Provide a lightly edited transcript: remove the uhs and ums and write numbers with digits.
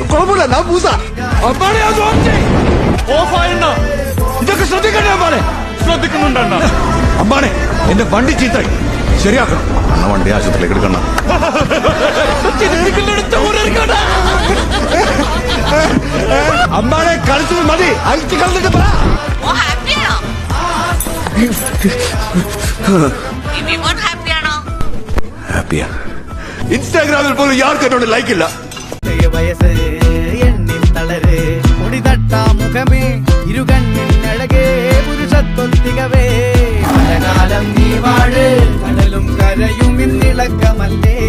കുഴപ്പമില്ല, ഞാൻ പൂസ. ഇതൊക്കെ ശ്രദ്ധിക്കണ്ടേ അമ്പാനെ? ശ്രദ്ധിക്കുന്നുണ്ട് അമ്പാനെ, എന്റെ വണ്ടി ചീത്തായി, ശരിയാക്കണം. അണ്ണ വണ്ടി ആശുപത്രിയിലേക്ക് എടുക്കണം. അമ്പാനെ കളിച്ചത് മതി, അഴിച്ചു കളഞ്ഞിട്ട് പറ. ഹാപ്പിയാ. ഇൻസ്റ്റാഗ്രാമിൽ പോലും യാർക്ക് എന്നോട് ലൈക്കില്ല. വയസ്സ് എണ്ണിൽ തളര് മുടിതട്ടാ മുഖമേ ഇരുകണ്ണിൽ അഴകേ പുരുഷത്വത്തികവേ പലകാലം നീ വാഴ് കടലും കരയും ഇന്നിളക്കമല്ലേ.